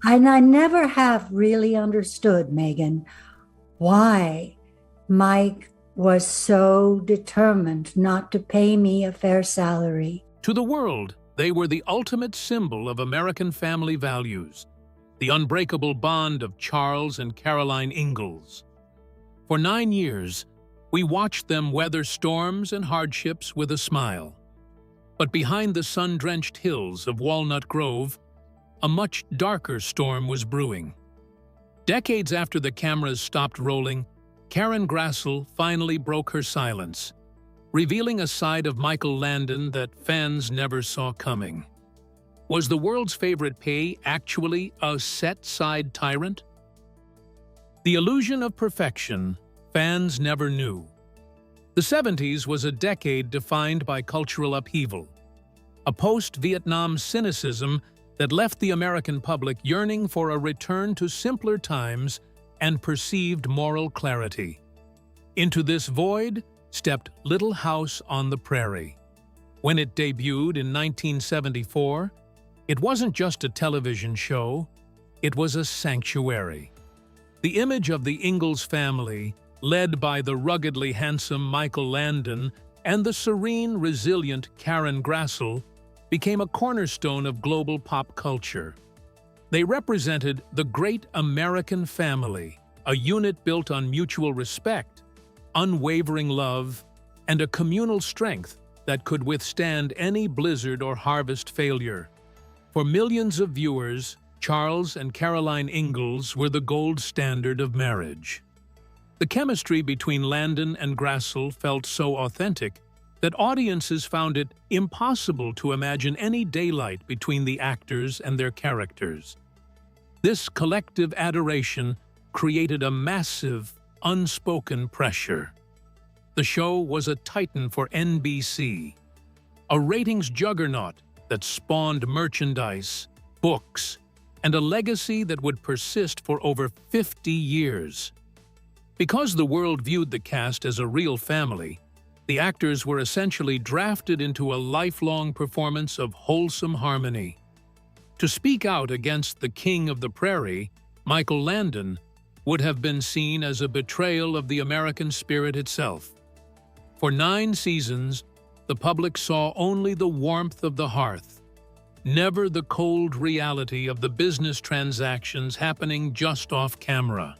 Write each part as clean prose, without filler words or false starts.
And I never have really understood, Megan, why Mike was so determined not to pay me a fair salary. To the world, they were the ultimate symbol of American family values, the unbreakable bond of Charles and Caroline Ingalls. For 9 years, we watched them weather storms and hardships with a smile. But behind the sun-drenched hills of Walnut Grove, a much darker storm was brewing. Decades after the cameras stopped rolling, Karen Grassle finally broke her silence, revealing a side of Michael Landon that fans never saw coming. Was the world's favorite pay actually a set-side tyrant? The illusion of perfection fans never knew. The 70s was a decade defined by cultural upheaval, a post-Vietnam cynicism that left the American public yearning for a return to simpler times and perceived moral clarity. Into this void stepped Little House on the Prairie. When it debuted in 1974, it wasn't just a television show, it was a sanctuary. The image of the Ingalls family, led by the ruggedly handsome Michael Landon and the serene, resilient Karen Grassle, became a cornerstone of global pop culture. They represented the great American family, a unit built on mutual respect, unwavering love, and a communal strength that could withstand any blizzard or harvest failure. For millions of viewers, Charles and Caroline Ingalls were the gold standard of marriage. The chemistry between Landon and Grassle felt so authentic that audiences found it impossible to imagine any daylight between the actors and their characters. This collective adoration created a massive, unspoken pressure. The show was a titan for NBC, a ratings juggernaut that spawned merchandise, books, and a legacy that would persist for over 50 years. Because the world viewed the cast as a real family, the actors were essentially drafted into a lifelong performance of wholesome harmony. To speak out against the King of the Prairie, Michael Landon, would have been seen as a betrayal of the American spirit itself. For 9 seasons, the public saw only the warmth of the hearth, never the cold reality of the business transactions happening just off camera.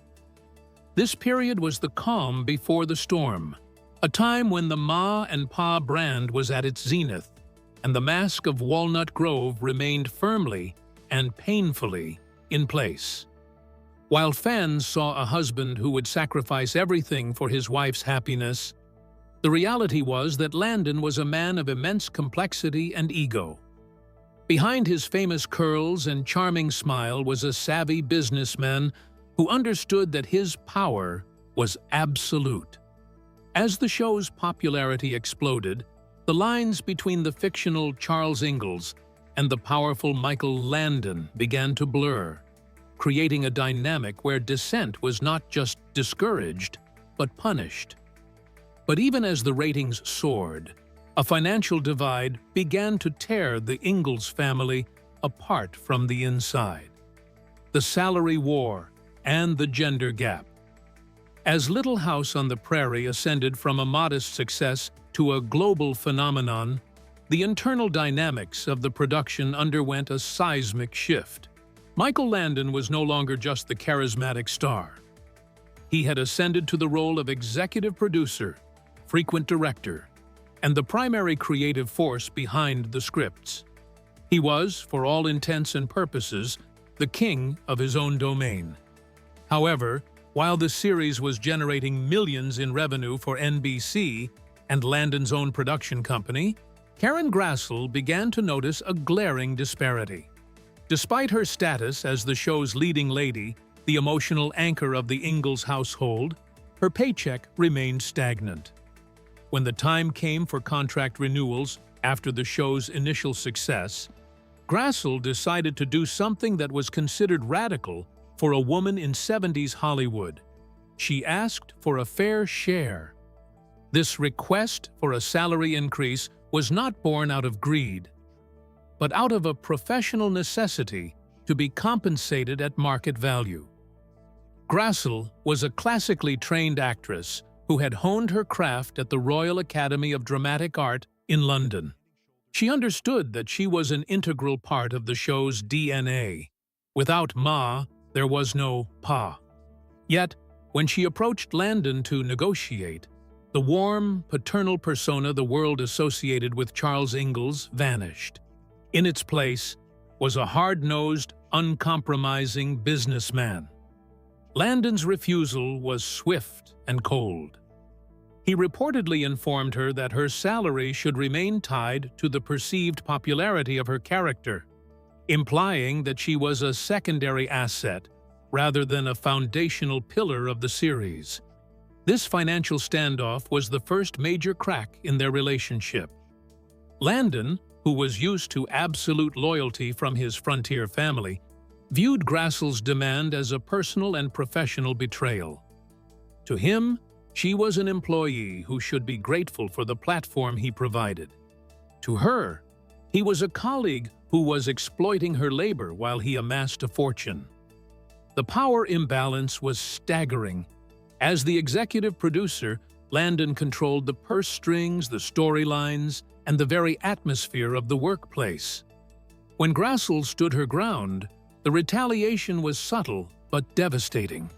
This period was the calm before the storm, a time when the Ma and Pa brand was at its zenith, and the mask of Walnut Grove remained firmly and painfully in place. While fans saw a husband who would sacrifice everything for his wife's happiness, the reality was that Landon was a man of immense complexity and ego. Behind his famous curls and charming smile was a savvy businessman who understood that his power was absolute. As the show's popularity exploded, the lines between the fictional Charles Ingalls and the powerful Michael Landon began to blur, creating a dynamic where dissent was not just discouraged, but punished. But even as the ratings soared, a financial divide began to tear the Ingalls family apart from the inside. The salary war and the gender gap. As Little House on the Prairie ascended from a modest success to a global phenomenon, the internal dynamics of the production underwent a seismic shift. Michael Landon was no longer just the charismatic star. He had ascended to the role of executive producer, frequent director, and the primary creative force behind the scripts. He was, for all intents and purposes, the king of his own domain. However, while the series was generating millions in revenue for NBC and Landon's own production company, Karen Grassle began to notice a glaring disparity. Despite her status as the show's leading lady, the emotional anchor of the Ingalls household, her paycheck remained stagnant. When the time came for contract renewals after the show's initial success, Grassle decided to do something that was considered radical for a woman in 70s Hollywood. She asked for a fair share. This request for a salary increase was not born out of greed, but out of a professional necessity to be compensated at market value. Grassle was a classically trained actress who had honed her craft at the Royal Academy of Dramatic Art in London. She understood that she was an integral part of the show's DNA. Without Ma, there was no Pa. Yet, when she approached Landon to negotiate, the warm, paternal persona the world associated with Charles Ingalls vanished. In its place was a hard-nosed, uncompromising businessman. Landon's refusal was swift and cold. He reportedly informed her that her salary should remain tied to the perceived popularity of her character, implying that she was a secondary asset rather than a foundational pillar of the series. This financial standoff was the first major crack in their relationship. Landon, who was used to absolute loyalty from his frontier family, viewed Grassle's demand as a personal and professional betrayal. To him, she was an employee who should be grateful for the platform he provided. To her, he was a colleague who was exploiting her labor while he amassed a fortune. The power imbalance was staggering. As the executive producer, Landon controlled the purse strings, the storylines, and the very atmosphere of the workplace. When Grassle stood her ground, the retaliation was subtle but devastating.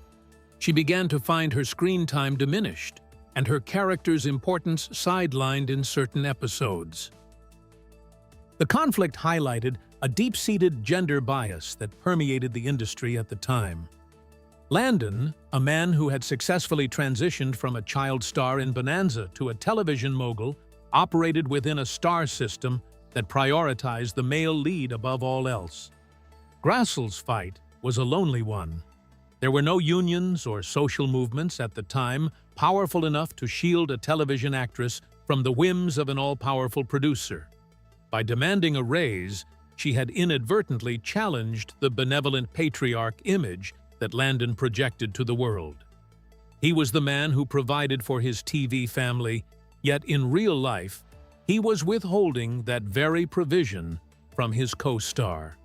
She began to find her screen time diminished and her character's importance sidelined in certain episodes. The conflict highlighted a deep-seated gender bias that permeated the industry at the time. Landon, a man who had successfully transitioned from a child star in Bonanza to a television mogul, operated within a star system that prioritized the male lead above all else. Grassle's fight was a lonely one. There were no unions or social movements at the time powerful enough to shield a television actress from the whims of an all-powerful producer. By demanding a raise, she had inadvertently challenged the benevolent patriarch image that Landon projected to the world. He was the man who provided for his TV family, yet in real life, he was withholding that very provision from his co-star.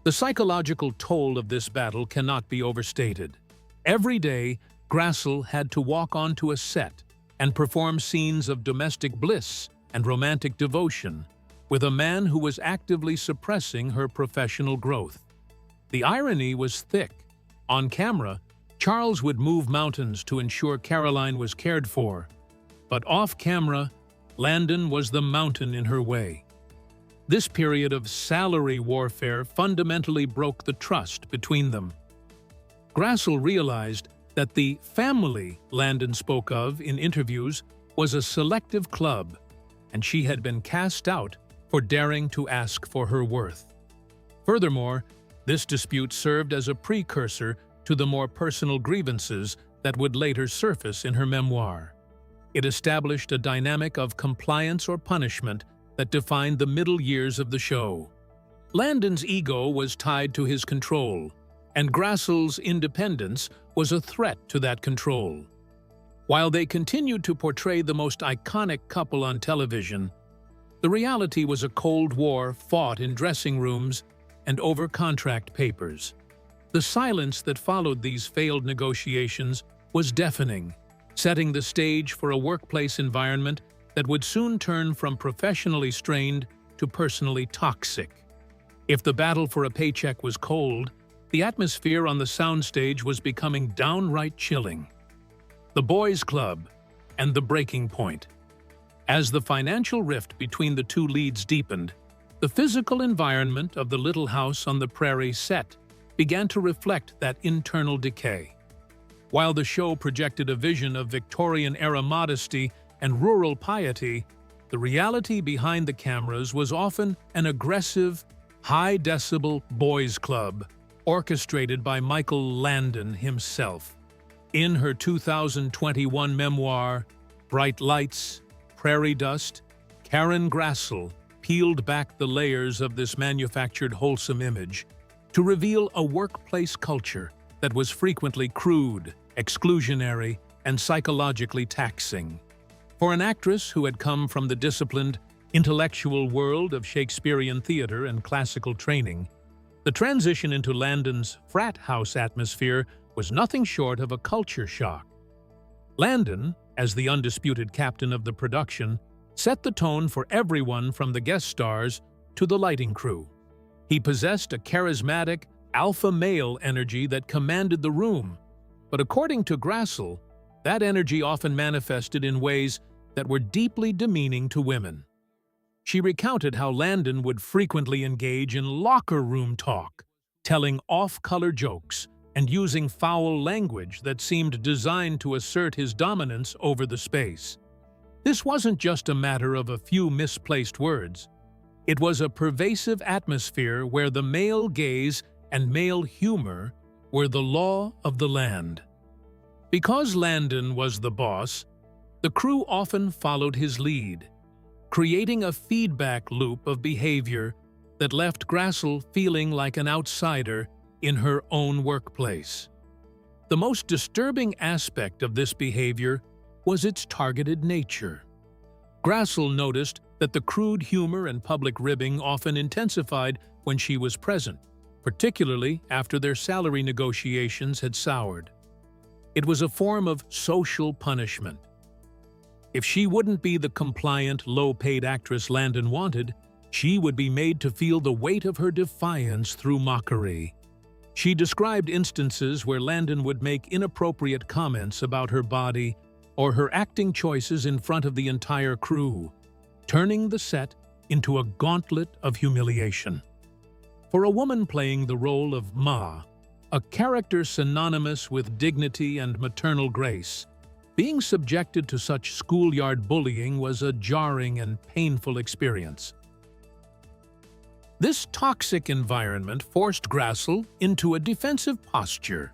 The psychological toll of this battle cannot be overstated. Every day, Grassle had to walk onto a set and perform scenes of domestic bliss and romantic devotion with a man who was actively suppressing her professional growth. The irony was thick. On camera, Charles would move mountains to ensure Caroline was cared for, but off-camera, Landon was the mountain in her way. This period of salary warfare fundamentally broke the trust between them. Grassle realized that the family Landon spoke of in interviews was a selective club, and she had been cast out for daring to ask for her worth. Furthermore, this dispute served as a precursor to the more personal grievances that would later surface in her memoir. It established a dynamic of compliance or punishment that defined the middle years of the show. Landon's ego was tied to his control, and Grassle's independence was a threat to that control. While they continued to portray the most iconic couple on television, the reality was a Cold War fought in dressing rooms and over contract papers. The silence that followed these failed negotiations was deafening, setting the stage for a workplace environment that would soon turn from professionally strained to personally toxic. If the battle for a paycheck was cold, the atmosphere on the soundstage was becoming downright chilling. The Boys Club and the Breaking Point. As the financial rift between the two leads deepened, the physical environment of the little house on the prairie set began to reflect that internal decay. While the show projected a vision of Victorian-era modesty and rural piety, the reality behind the cameras was often an aggressive, high-decibel boys' club orchestrated by Michael Landon himself. In her 2021 memoir, Bright Lights, Prairie Dust, Karen Grassle peeled back the layers of this manufactured wholesome image to reveal a workplace culture that was frequently crude, exclusionary, and psychologically taxing. For an actress who had come from the disciplined, intellectual world of Shakespearean theater and classical training, The transition into Landon's frat house atmosphere was nothing short of a culture shock. Landon, as the undisputed captain of the production, set the tone for everyone from the guest stars to the lighting crew. He possessed a charismatic, alpha male energy that commanded the room, but according to Grassle, that energy often manifested in ways that were deeply demeaning to women. She recounted how Landon would frequently engage in locker room talk, telling off-color jokes and using foul language that seemed designed to assert his dominance over the space. This wasn't just a matter of a few misplaced words. It was a pervasive atmosphere where the male gaze and male humor were the law of the land. Because Landon was the boss, the crew often followed his lead, creating a feedback loop of behavior that left Grassle feeling like an outsider in her own workplace. The most disturbing aspect of this behavior was its targeted nature. Grassle noticed that the crude humor and public ribbing often intensified when she was present, particularly after their salary negotiations had soured. It was a form of social punishment. If she wouldn't be the compliant, low-paid actress Landon wanted, she would be made to feel the weight of her defiance through mockery. She described instances where Landon would make inappropriate comments about her body or her acting choices in front of the entire crew, turning the set into a gauntlet of humiliation. For a woman playing the role of Ma, a character synonymous with dignity and maternal grace, being subjected to such schoolyard bullying was a jarring and painful experience. This toxic environment forced Grassle into a defensive posture.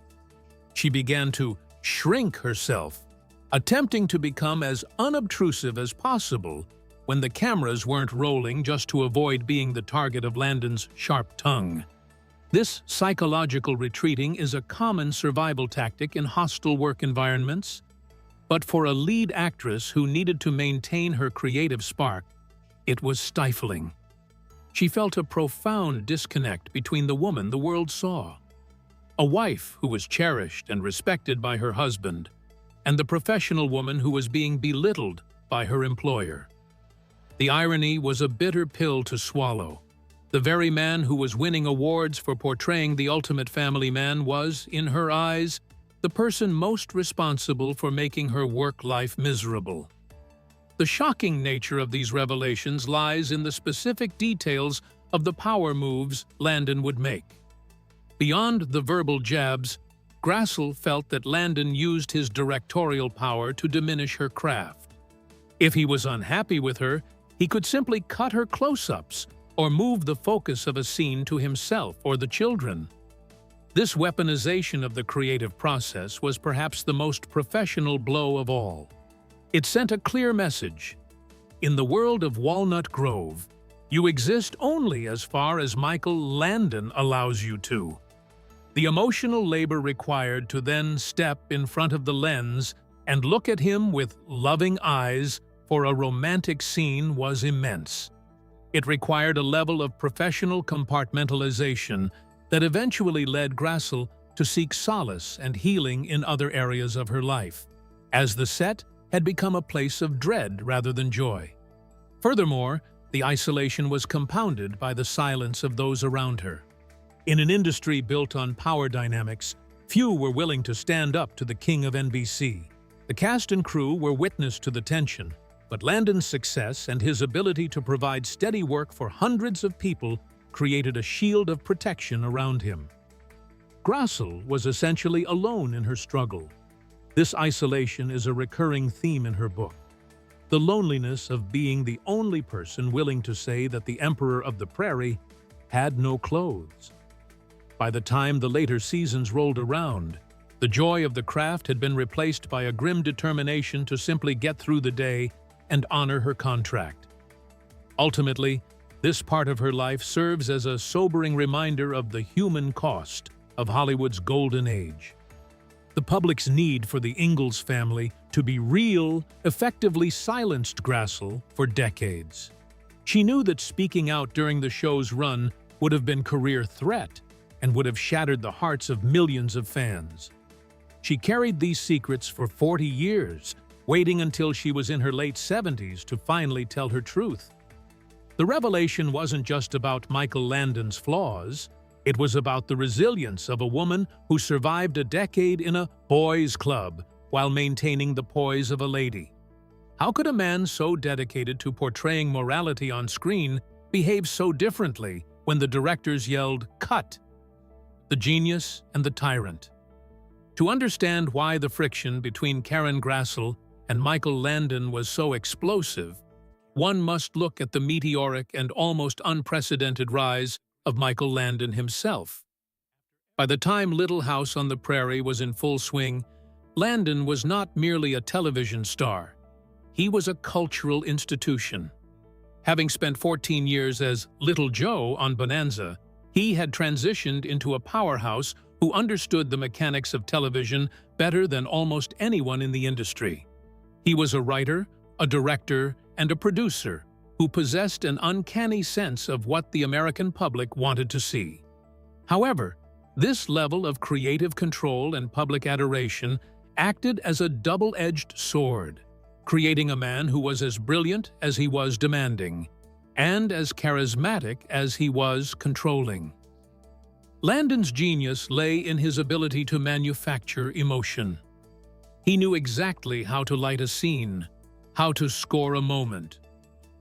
She began to shrink herself, attempting to become as unobtrusive as possible when the cameras weren't rolling, just to avoid being the target of Landon's sharp tongue. This psychological retreating is a common survival tactic in hostile work environments, but for a lead actress who needed to maintain her creative spark, it was stifling. She felt a profound disconnect between the woman the world saw, a wife who was cherished and respected by her husband, and the professional woman who was being belittled by her employer. The irony was a bitter pill to swallow. The very man who was winning awards for portraying the ultimate family man was, in her eyes, the person most responsible for making her work life miserable. The shocking nature of these revelations lies in the specific details of the power moves Landon would make. Beyond the verbal jabs, Grassle felt that Landon used his directorial power to diminish her craft. If he was unhappy with her, he could simply cut her close-ups or move the focus of a scene to himself or the children. This weaponization of the creative process was perhaps the most professional blow of all. It sent a clear message. In the world of Walnut Grove, you exist only as far as Michael Landon allows you to. The emotional labor required to then step in front of the lens and look at him with loving eyes for a romantic scene was immense. It required a level of professional compartmentalization that eventually led Grassle to seek solace and healing in other areas of her life, as the set had become a place of dread rather than joy. Furthermore, the isolation was compounded by the silence of those around her. In an industry built on power dynamics, few were willing to stand up to the king of NBC. The cast and crew were witness to the tension, but Landon's success and his ability to provide steady work for hundreds of people created a shield of protection around him. Grassle was essentially alone in her struggle. This isolation is a recurring theme in her book. The loneliness of being the only person willing to say that the Emperor of the Prairie had no clothes. By the time the later seasons rolled around, the joy of the craft had been replaced by a grim determination to simply get through the day and honor her contract. Ultimately, this part of her life serves as a sobering reminder of the human cost of Hollywood's golden age. The public's need for the Ingalls family to be real effectively silenced Grassle for decades. She knew that speaking out during the show's run would have been career threat and would have shattered the hearts of millions of fans. She carried these secrets for 40 years, waiting until she was in her late 70s to finally tell her truth. The revelation wasn't just about Michael Landon's flaws. It was about the resilience of a woman who survived a decade in a boys' club while maintaining the poise of a lady. How could a man so dedicated to portraying morality on screen behave so differently when the directors yelled, "Cut"? The genius and the tyrant. To understand why the friction between Karen Grassle and Michael Landon was so explosive, one must look at the meteoric and almost unprecedented rise of Michael Landon himself. By the time Little House on the Prairie was in full swing, Landon was not merely a television star. He was a cultural institution. Having spent 14 years as Little Joe on Bonanza, he had transitioned into a powerhouse who understood the mechanics of television better than almost anyone in the industry. He was a writer, a director, and a producer who possessed an uncanny sense of what the American public wanted to see. However, this level of creative control and public adoration acted as a double-edged sword, creating a man who was as brilliant as he was demanding, and as charismatic as he was controlling. Landon's genius lay in his ability to manufacture emotion. He knew exactly how to light a scene, how to score a moment,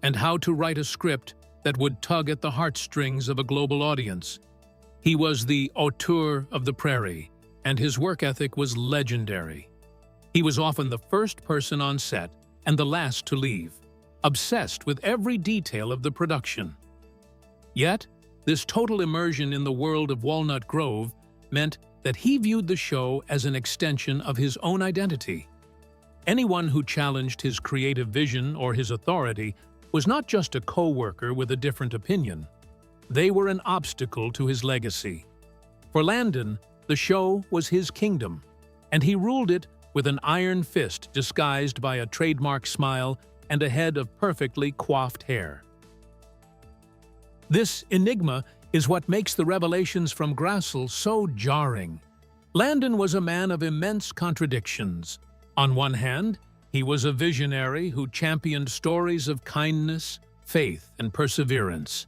and how to write a script that would tug at the heartstrings of a global audience. He was the auteur of the prairie, and his work ethic was legendary. He was often the first person on set and the last to leave, obsessed with every detail of the production. Yet, this total immersion in the world of Walnut Grove meant that he viewed the show as an extension of his own identity. Anyone who challenged his creative vision or his authority was not just a co-worker with a different opinion. They were an obstacle to his legacy. For Landon, the show was his kingdom, and he ruled it with an iron fist disguised by a trademark smile and a head of perfectly coiffed hair. This enigma is what makes the revelations from Grassle so jarring. Landon was a man of immense contradictions. On one hand, he was a visionary who championed stories of kindness, faith, and perseverance.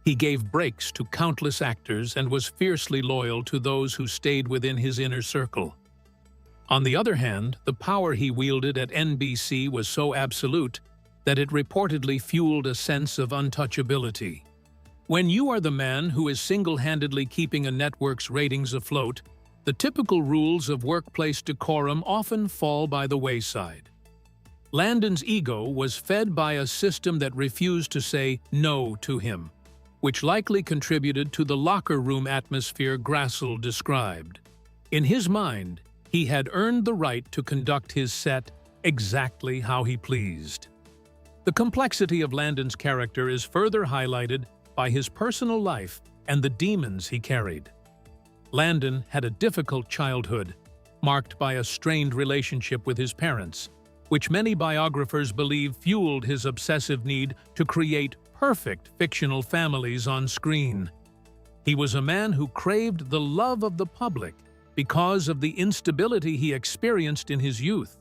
He gave breaks to countless actors and was fiercely loyal to those who stayed within his inner circle. On the other hand, the power he wielded at NBC was so absolute that it reportedly fueled a sense of untouchability. When you are the man who is single-handedly keeping a network's ratings afloat, the typical rules of workplace decorum often fall by the wayside. Landon's ego was fed by a system that refused to say no to him, which likely contributed to the locker room atmosphere Grassle described. In his mind, he had earned the right to conduct his set exactly how he pleased. The complexity of Landon's character is further highlighted by his personal life and the demons he carried. Landon had a difficult childhood, marked by a strained relationship with his parents, which many biographers believe fueled his obsessive need to create perfect fictional families on screen. He was a man who craved the love of the public because of the instability he experienced in his youth.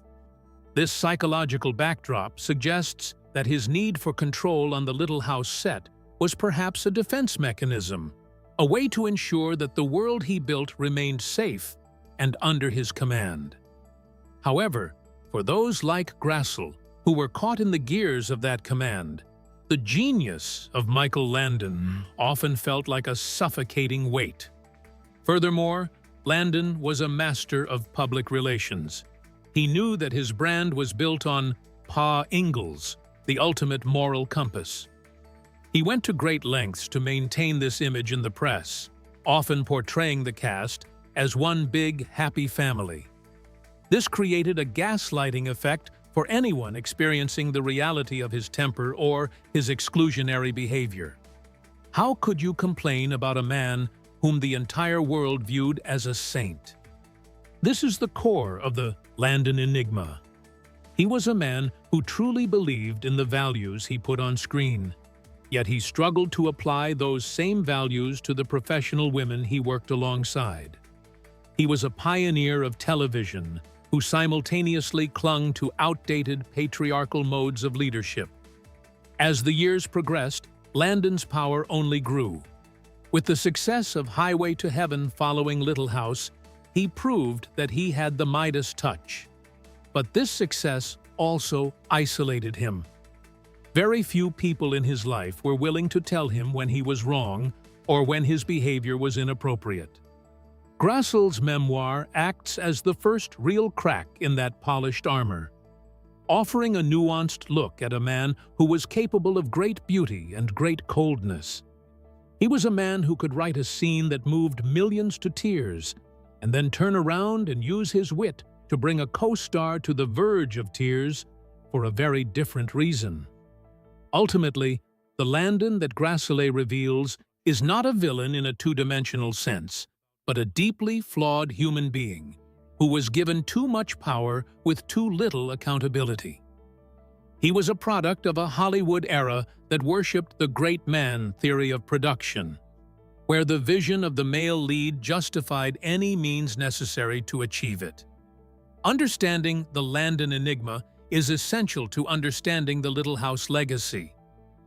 This psychological backdrop suggests that his need for control on the Little House set was perhaps a defense mechanism, a way to ensure that the world he built remained safe and under his command. However, for those like Grassle, who were caught in the gears of that command, the genius of Michael Landon often felt like a suffocating weight. Furthermore, Landon was a master of public relations. He knew that his brand was built on Pa Ingalls, the ultimate moral compass. He went to great lengths to maintain this image in the press, often portraying the cast as one big, happy family. This created a gaslighting effect for anyone experiencing the reality of his temper or his exclusionary behavior. How could you complain about a man whom the entire world viewed as a saint? This is the core of the Landon enigma. He was a man who truly believed in the values he put on screen. Yet he struggled to apply those same values to the professional women he worked alongside. He was a pioneer of television who simultaneously clung to outdated patriarchal modes of leadership. As the years progressed, Landon's power only grew. With the success of Highway to Heaven following Little House, he proved that he had the Midas touch. But this success also isolated him. Very few people in his life were willing to tell him when he was wrong or when his behavior was inappropriate. Grassle's memoir acts as the first real crack in that polished armor, offering a nuanced look at a man who was capable of great beauty and great coldness. He was a man who could write a scene that moved millions to tears and then turn around and use his wit to bring a co-star to the verge of tears for a very different reason. Ultimately, the Landon that Grassle reveals is not a villain in a two-dimensional sense, but a deeply flawed human being who was given too much power with too little accountability. He was a product of a Hollywood era that worshipped the great man theory of production, where the vision of the male lead justified any means necessary to achieve it. Understanding the Landon enigma is essential to understanding the Little House legacy.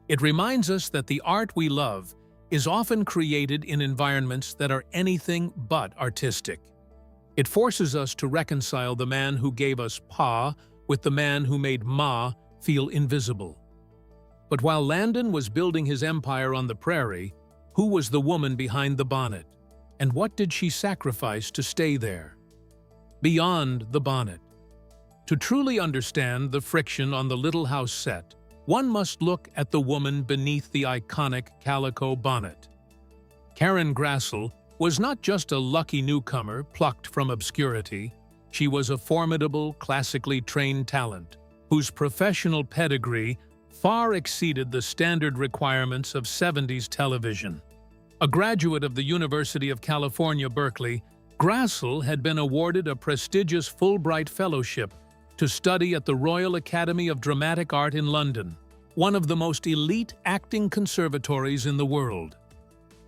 It reminds us that the art we love is often created in environments that are anything but artistic. It forces us to reconcile the man who gave us Pa with the man who made Ma feel invisible. But while Landon was building his empire on the prairie, who was the woman behind the bonnet? And what did she sacrifice to stay there? Beyond the bonnet. To truly understand the friction on the Little House set, one must look at the woman beneath the iconic calico bonnet. Karen Grassle was not just a lucky newcomer plucked from obscurity. She was a formidable, classically trained talent whose professional pedigree far exceeded the standard requirements of 70s television. A graduate of the University of California, Berkeley, Grassle had been awarded a prestigious Fulbright Fellowship to study at the Royal Academy of Dramatic Art in London, one of the most elite acting conservatories in the world.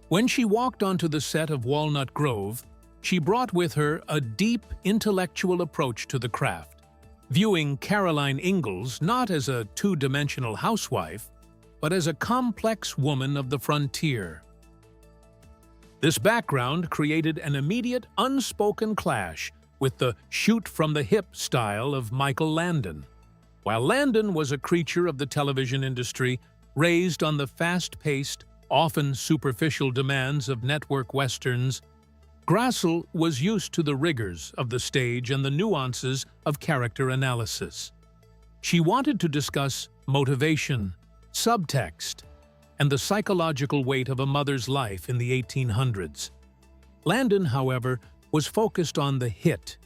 When she walked onto the set of Walnut Grove, she brought with her a deep intellectual approach to the craft, viewing Caroline Ingalls not as a two-dimensional housewife, but as a complex woman of the frontier. This background created an immediate, unspoken clash with the shoot-from-the-hip style of Michael Landon. While Landon was a creature of the television industry, raised on the fast-paced, often superficial demands of network westerns, Grassle was used to the rigors of the stage and the nuances of character analysis. She wanted to discuss motivation, subtext, and the psychological weight of a mother's life in the 1800s. Landon, however, was focused on the hit.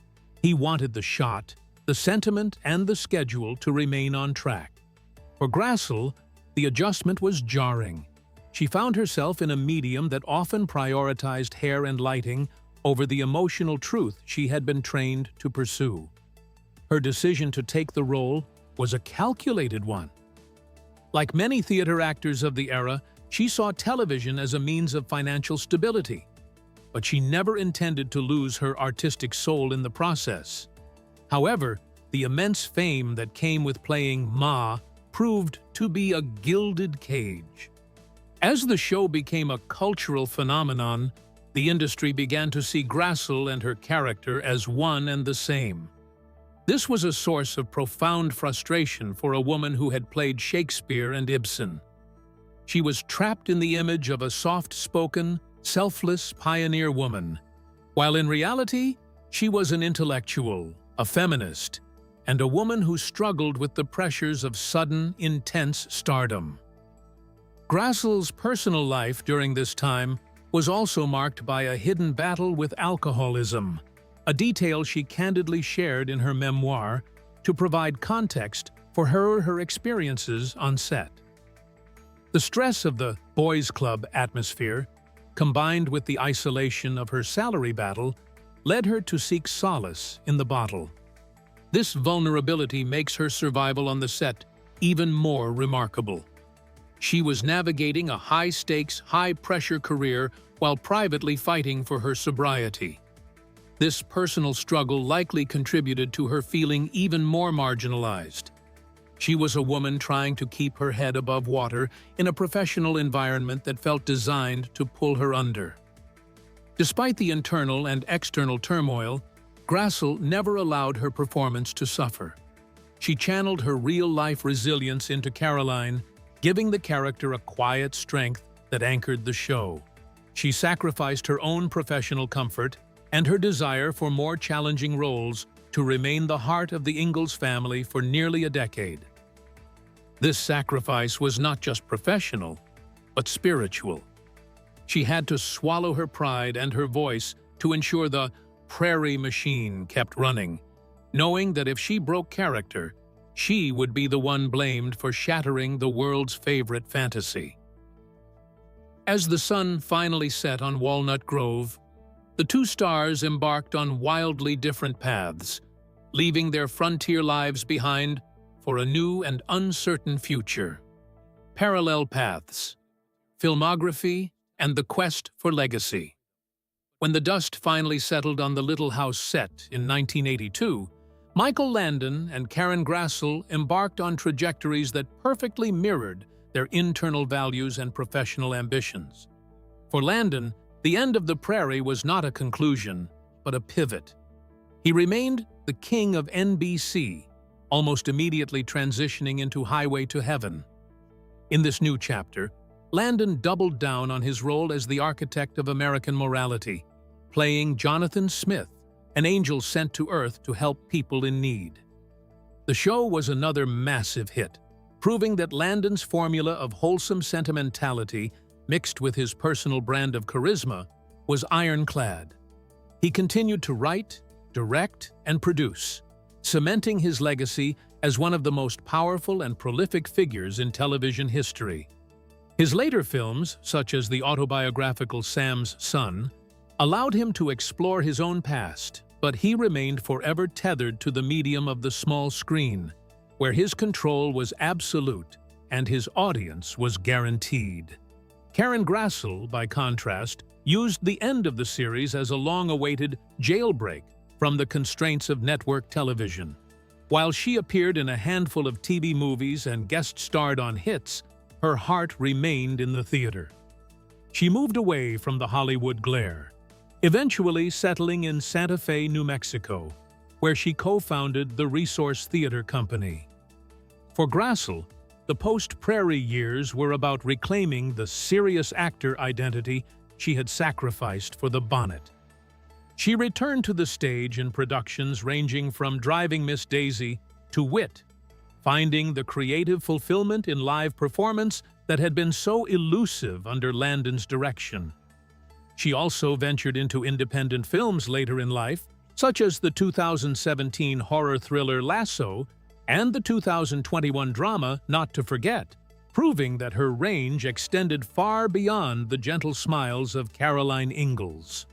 He wanted the shot, the sentiment, and the schedule to remain on track. For Grassle, the adjustment was jarring. She found herself in a medium that often prioritized hair and lighting over the emotional truth she had been trained to pursue. Her decision to take the role was a calculated one. Like many theater actors of the era, she saw television as a means of financial stability, but she never intended to lose her artistic soul in the process. However, the immense fame that came with playing Ma proved to be a gilded cage. As the show became a cultural phenomenon, the industry began to see Grassle and her character as one and the same. This was a source of profound frustration for a woman who had played Shakespeare and Ibsen. She was trapped in the image of a soft-spoken, selfless pioneer woman, while in reality, she was an intellectual, a feminist, and a woman who struggled with the pressures of sudden, intense stardom. Grassle's personal life during this time was also marked by a hidden battle with alcoholism, a detail she candidly shared in her memoir to provide context for her experiences on set. The stress of the boys' club atmosphere, combined with the isolation of her salary battle, led her to seek solace in the bottle. This vulnerability makes her survival on the set even more remarkable. She was navigating a high-stakes, high-pressure career while privately fighting for her sobriety. This personal struggle likely contributed to her feeling even more marginalized. She was a woman trying to keep her head above water in a professional environment that felt designed to pull her under. Despite the internal and external turmoil, Grassle never allowed her performance to suffer. She channeled her real-life resilience into Caroline, giving the character a quiet strength that anchored the show. She sacrificed her own professional comfort and her desire for more challenging roles to remain the heart of the Ingalls family for nearly a decade. This sacrifice was not just professional, but spiritual. She had to swallow her pride and her voice to ensure the prairie machine kept running, knowing that if she broke character, she would be the one blamed for shattering the world's favorite fantasy. As the sun finally set on Walnut Grove, the two stars embarked on wildly different paths, leaving their frontier lives behind for a new and uncertain future. Parallel paths, filmography, and the quest for legacy. When the dust finally settled on the Little House set in 1982, Michael Landon and Karen Grassle embarked on trajectories that perfectly mirrored their internal values and professional ambitions. For Landon, the end of the prairie was not a conclusion, but a pivot. He remained the king of NBC, almost immediately transitioning into Highway to Heaven. In this new chapter, Landon doubled down on his role as the architect of American morality, playing Jonathan Smith, an angel sent to Earth to help people in need. The show was another massive hit, proving that Landon's formula of wholesome sentimentality mixed with his personal brand of charisma was ironclad. He continued to write, direct, and produce, cementing his legacy as one of the most powerful and prolific figures in television history. His later films, such as the autobiographical Sam's Son, allowed him to explore his own past, but he remained forever tethered to the medium of the small screen, where his control was absolute and his audience was guaranteed. Karen Grassle, by contrast, used the end of the series as a long-awaited jailbreak from the constraints of network television. While she appeared in a handful of TV movies and guest-starred on hits, her heart remained in the theater. She moved away from the Hollywood glare, eventually settling in Santa Fe, New Mexico, where she co-founded the Resource Theater Company. For Grassle, the post-Prairie years were about reclaiming the serious actor identity she had sacrificed for the bonnet. She returned to the stage in productions ranging from Driving Miss Daisy to Wit, finding the creative fulfillment in live performance that had been so elusive under Landon's direction. She also ventured into independent films later in life, such as the 2017 horror thriller Lasso and the 2021 drama Not to Forget, proving that her range extended far beyond the gentle smiles of Caroline Ingalls.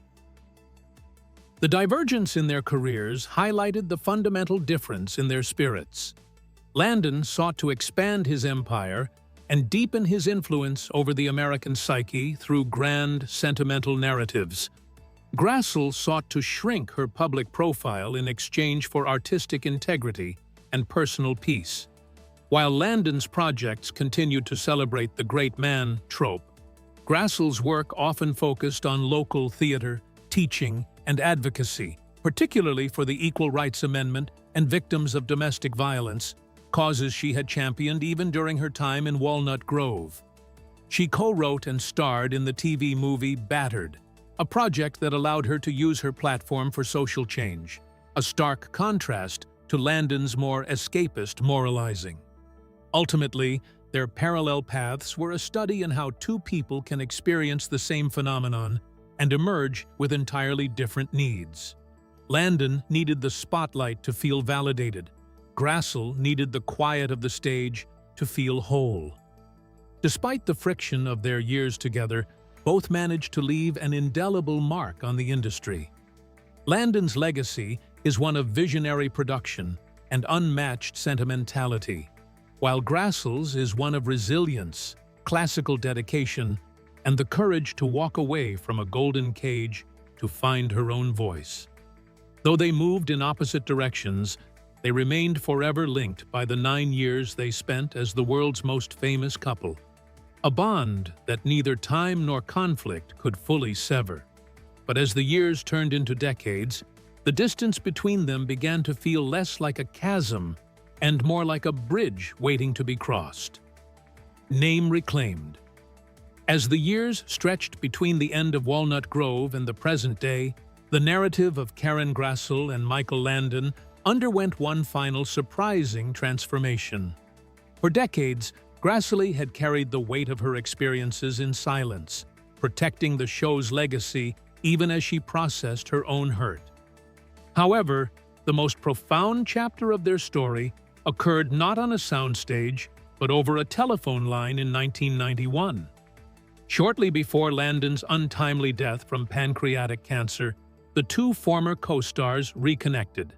The divergence in their careers highlighted the fundamental difference in their spirits. Landon sought to expand his empire and deepen his influence over the American psyche through grand, sentimental narratives. Grassle sought to shrink her public profile in exchange for artistic integrity and personal peace. While Landon's projects continued to celebrate the great man trope, Grassle's work often focused on local theater, teaching, and advocacy, particularly for the Equal Rights Amendment and victims of domestic violence, causes she had championed even during her time in Walnut Grove. She co-wrote and starred in the TV movie Battered, a project that allowed her to use her platform for social change, a stark contrast to Landon's more escapist moralizing. Ultimately, their parallel paths were a study in how two people can experience the same phenomenon and emerge with entirely different needs. Landon needed the spotlight to feel validated. Grassle needed the quiet of the stage to feel whole. Despite the friction of their years together, both managed to leave an indelible mark on the industry. Landon's legacy is one of visionary production and unmatched sentimentality, while Grassle's is one of resilience, classical dedication, and the courage to walk away from a golden cage to find her own voice. Though they moved in opposite directions, they remained forever linked by the 9 years they spent as the world's most famous couple, a bond that neither time nor conflict could fully sever. But as the years turned into decades, the distance between them began to feel less like a chasm and more like a bridge waiting to be crossed. Name reclaimed. As the years stretched between the end of Walnut Grove and the present day, the narrative of Karen Grassle and Michael Landon underwent one final surprising transformation. For decades, Grassle had carried the weight of her experiences in silence, protecting the show's legacy even as she processed her own hurt. However, the most profound chapter of their story occurred not on a soundstage, but over a telephone line in 1991. Shortly before Landon's untimely death from pancreatic cancer, the two former co-stars reconnected.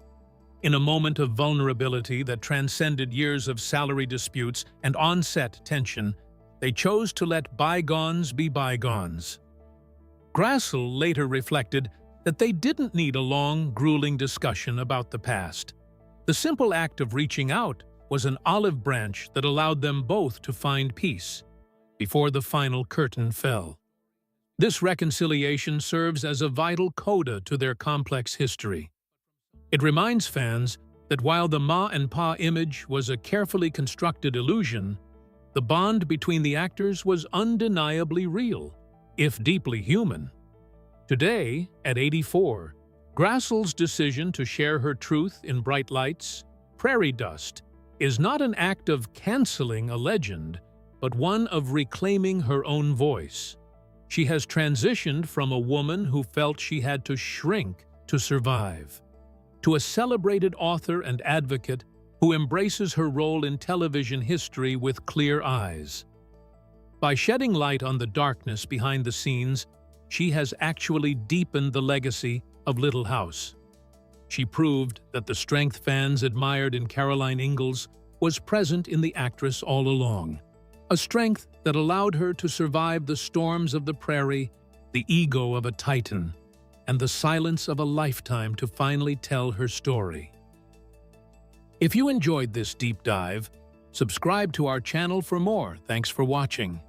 In a moment of vulnerability that transcended years of salary disputes and on-set tension, they chose to let bygones be bygones. Grassle later reflected that they didn't need a long, grueling discussion about the past. The simple act of reaching out was an olive branch that allowed them both to find peace before the final curtain fell. This reconciliation serves as a vital coda to their complex history. It reminds fans that while the Ma and Pa image was a carefully constructed illusion, the bond between the actors was undeniably real, if deeply human. Today, at 84, Grassle's decision to share her truth in bright lights, prairie dust, is not an act of canceling a legend, but one of reclaiming her own voice. She has transitioned from a woman who felt she had to shrink to survive, to a celebrated author and advocate who embraces her role in television history with clear eyes. By shedding light on the darkness behind the scenes, she has actually deepened the legacy of Little House. She proved that the strength fans admired in Caroline Ingalls was present in the actress all along, a strength that allowed her to survive the storms of the prairie, the ego of a titan, and the silence of a lifetime to finally tell her story. If you enjoyed this deep dive, subscribe to our channel for more. Thanks for watching.